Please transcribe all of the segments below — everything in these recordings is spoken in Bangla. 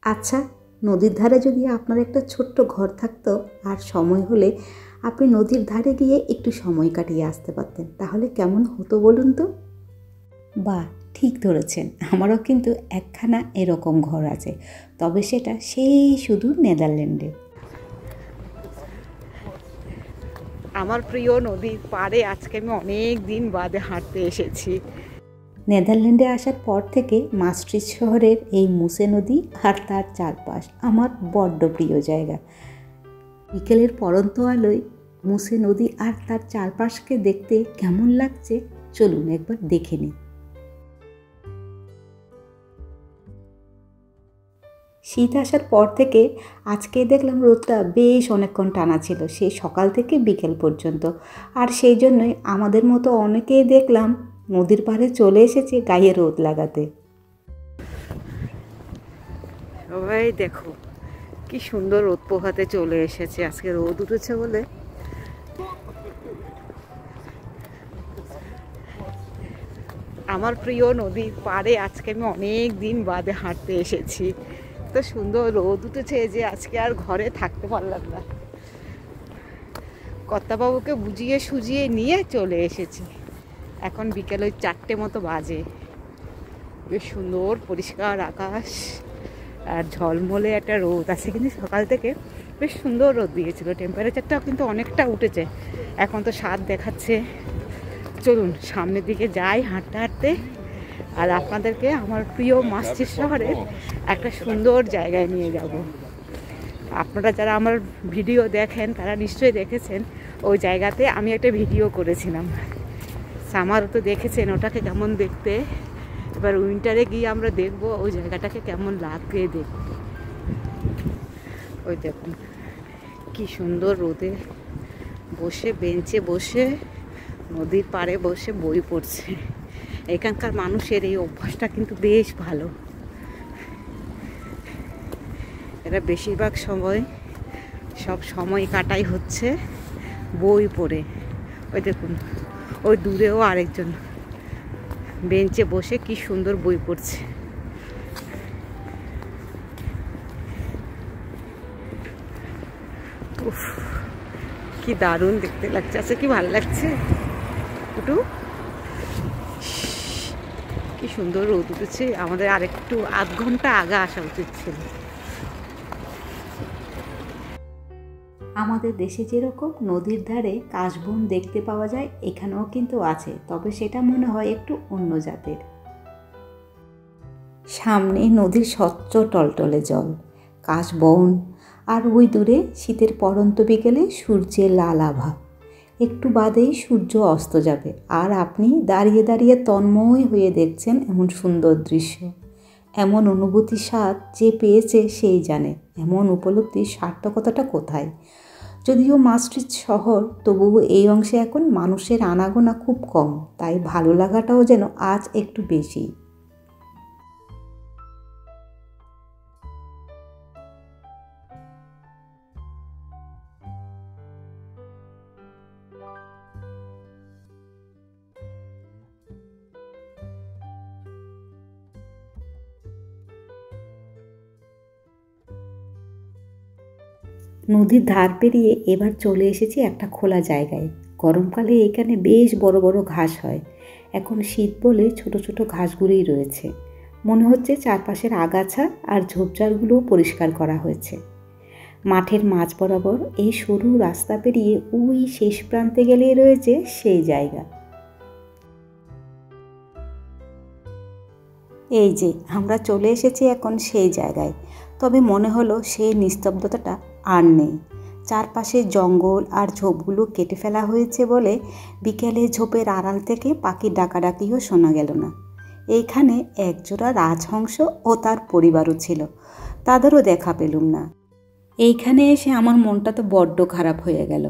আচ্ছা, নদীর ধারে যদি আপনার একটা ছোট্ট ঘর থাকতো আর সময় হলে আপনি নদীর ধারে গিয়ে একটু সময় কাটিয়ে আসতে পারতেন, তাহলে কেমন হতো বলুন তো? বাহ, ঠিক ধরেছেন, আমারও কিন্তু একখানা এরকম ঘর আছে, তবে সেটা সেই শুধু নেদারল্যান্ডে। আমার প্রিয় নদীর পাড়ে আজকে আমি অনেক দিন বাদে হাঁটতে এসেছি। নেদারল্যান্ডে আসার পর থেকে মাস্ট্রিচ শহরের এই মুসে নদী আর তার চারপাশ আমার বড্ড প্রিয় জায়গা। বিকেলের পরন্ত আলোয় মুসে নদী আর তার চারপাশকে দেখতে কেমন লাগছে চলুন একবার দেখে নিই। শীত আসার পর থেকে আজকে দেখলাম রোদটা বেশ অনেকক্ষণ টানা ছিল, সেই সকাল থেকে বিকেল পর্যন্ত। আর সেই জন্যই আমাদের মতো অনেকেই দেখলাম নদীর পাড়ে চলে এসেছে গায়ে রোদ লাগাতে। সবাই দেখো কি সুন্দর রোদ পোহাতে চলে এসেছে, আজকে রোদ উঠেছে বলে। আমার প্রিয় নদীর পাড়ে আজকে আমি অনেক দিন বাদে হাঁটতে এসেছি। তো সুন্দর রোদ উঠেছে যে আজকে আর ঘরে থাকতে পারলাম না, কর্তাবাবুকে বুঝিয়ে সুজিয়ে নিয়ে চলে এসেছি। এখন বিকেল ওই 4টে মতো বাজে, বেশ সুন্দর পরিষ্কার আকাশ আর ঝলমলে একটা রোদ আছে, কিন্তু সকাল থেকে বেশ সুন্দর রোদ দিয়েছিল। টেম্পারেচারটাও কিন্তু অনেকটা উঠেছে, এখন তো 7 দেখাচ্ছে। চলুন সামনের দিকে যাই হাঁটতে হাঁটতে, আর আপনাদেরকে আমার প্রিয় মাস্ট্রিচ শহরের একটা সুন্দর জায়গায় নিয়ে যাব। আপনারা যারা আমার ভিডিও দেখেন তারা নিশ্চয়ই দেখেছেন ওই জায়গাতে আমি একটা ভিডিও করেছিলাম। সামারও তো দেখেছেন ওটাকে কেমন দেখতে। এবার উইন্টারে গিয়ে আমরা দেখব ওই জায়গাটাকে কেমন লাগে দেখব। ওই দেখুন কি সুন্দর রোদে বসে বেঞ্চে বসে নদীর পাড়ে বসে বই পড়ছে। এখানকার মানুষের এই অভ্যাসটা কিন্তু বেশ ভালো। এরা বেশিরভাগ সব সময় কাটাই হচ্ছে বই পড়ে। ওই দেখুন ওই দূরেও আরেকজন বেঞ্চে বসে কি সুন্দর বই পড়ছে। উফ, কি দারুণ দেখতে লাগছে। আচ্ছা কি ভালো লাগছে একটু, কি সুন্দর রোদ উঠেছে। আমাদের আরেকটু আধ ঘন্টা আগে আসা উচিত ছিল। আমাদের দেশে যেরকম নদীর ধারে কাশবন দেখতে পাওয়া যায়, এখানেও কিন্তু আছে, তবে সেটা মনে হয় একটু অন্য জাতের। সামনে নদীর স্বচ্ছ টলটলে জল, কাশবন, আর ওই দূরে শীতের পড়ন্ত বিকেলে সূর্যের লাল আভা। একটু বাদেই সূর্য অস্ত যাবে, আর আপনি দাঁড়িয়ে দাঁড়িয়ে তন্ময় হয়ে দেখছেন এমন সুন্দর দৃশ্য। এমন অনুভূতি স্বাদ যে পেয়েছে সেই জানে এমন উপলব্ধির সার্থকতাটা কোথায়। যদিও মাস্ট্রিচ শহর, তবুও এই অংশে এখন মানুষের আনাগোনা খুব কম, তাই ভালো লাগাটাও যেন আজ একটু বেশি। নদীর ধার পেরিয়ে এবার চলে এসেছি একটা খোলা জায়গায়। গরমকালে এখানে বেশ বড় বড় ঘাস হয়, এখন শীত বলে ছোট ছোট ঘাসগুলোই রয়েছে। মনে হচ্ছে চারপাশের আগাছা আর ঝোপঝাড়গুলোও পরিষ্কার করা হয়েছে। মাঠের মাঝ বরাবর এই সরু রাস্তা পেরিয়ে ওই শেষ প্রান্তে গেলেই রয়েছে সেই জায়গা। এই যে আমরা চলে এসেছি এখন সেই জায়গায়, তবে মনে হলো সেই নিস্তব্ধতাটা আর নেই। চারপাশে জঙ্গল আর ঝোপগুলো কেটে ফেলা হয়েছে বলে বিকেলে ঝোপের আড়াল থেকে পাখির ডাকাডাকিও শোনা গেল না। এইখানে একজোড়া রাজহংস ও তার পরিবারও ছিল, তাদেরও দেখা পেলুম না। এইখানে এসে আমার মনটা তো বড্ড খারাপ হয়ে গেল।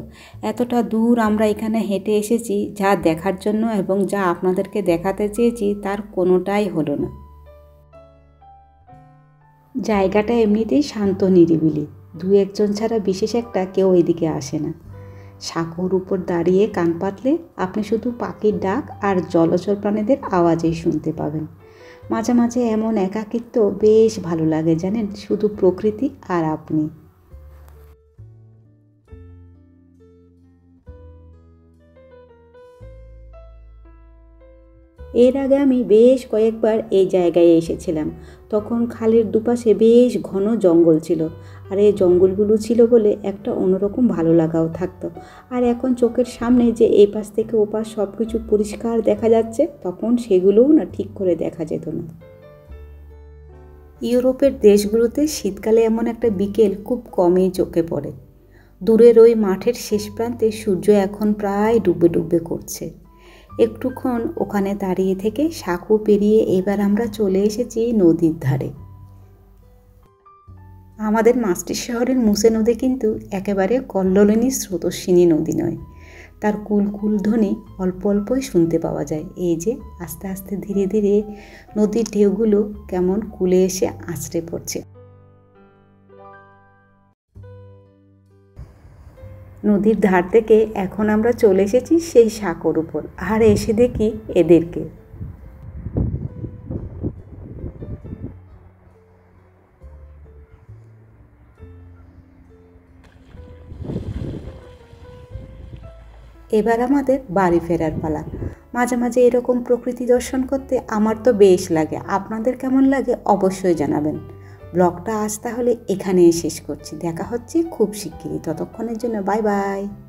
এতটা দূর আমরা এখানে হেঁটে এসেছি যা দেখার জন্য, এবং যা আপনাদেরকে দেখাতে চেয়েছি তার কোনোটাই হলো না। জায়গাটা এমনিতেই শান্ত নিরিবিলি, দু একজন ছাড়া বিশেষ একটা কেউ এদিকে আসে না। সাঁকোর উপর দাঁড়িয়ে কান পাতলে আপনি শুধু পাখির ডাক আর জলচর প্রাণীদের আওয়াজই শুনতে পাবেন। মাঝে মাঝে এমন একাকিত্ব বেশ ভালো লাগে জানেন, শুধু প্রকৃতি আর আপনি। এর আগে আমি বেশ কয়েকবার এই জায়গায় এসেছিলাম। তখন খালের দুপাশে বেশ ঘন জঙ্গল ছিল, আর এই জঙ্গলগুলো ছিল বলে একটা অন্যরকম ভালো লাগাও থাকতো। আর এখন চোখের সামনে যে এই পাশ থেকে ও পাশ সব কিছু পরিষ্কার দেখা যাচ্ছে, তখন সেগুলোও না ঠিক করে দেখা যেত না। ইউরোপের দেশগুলোতে শীতকালে এমন একটা বিকেল খুব কমই চোখে পড়ে। দূরের ওই মাঠের শেষ প্রান্তে সূর্য এখন প্রায় ডুবে ডুবে করছে। একটুক্ষণ ওখানে দাঁড়িয়ে থেকে সাঁকো পেরিয়ে এবার আমরা চলে এসেছি নদীর ধারে। আমাদের মাস্টার শহরের মুসে নদী কিন্তু একেবারে কল্লোলিনী স্রোতস্বিনী নদী নয়। তার কুলকুল ধ্বনি অল্প অল্পই শুনতে পাওয়া যায়। এই যে আস্তে আস্তে ধীরে ধীরে নদীর ঢেউগুলো কেমন কুলে এসে আছড়ে পড়ছে। নদীর ধার থেকে এখন আমরা চলে এসেছি সেই সাঁকোর উপর, আর এসে দেখি এদেরকে। এবার আমাদের বাড়ি ফেরার পালা। মাঝে মাঝে এরকম প্রকৃতি দর্শন করতে আমার তো বেশ লাগে। আপনাদের কেমন লাগে অবশ্যই জানাবেন। ব্লগটা আজ তাহলে এখানেই শেষ করছি। দেখা হচ্ছে খুব শিগগিরই। ততক্ষণের জন্য বাই বাই।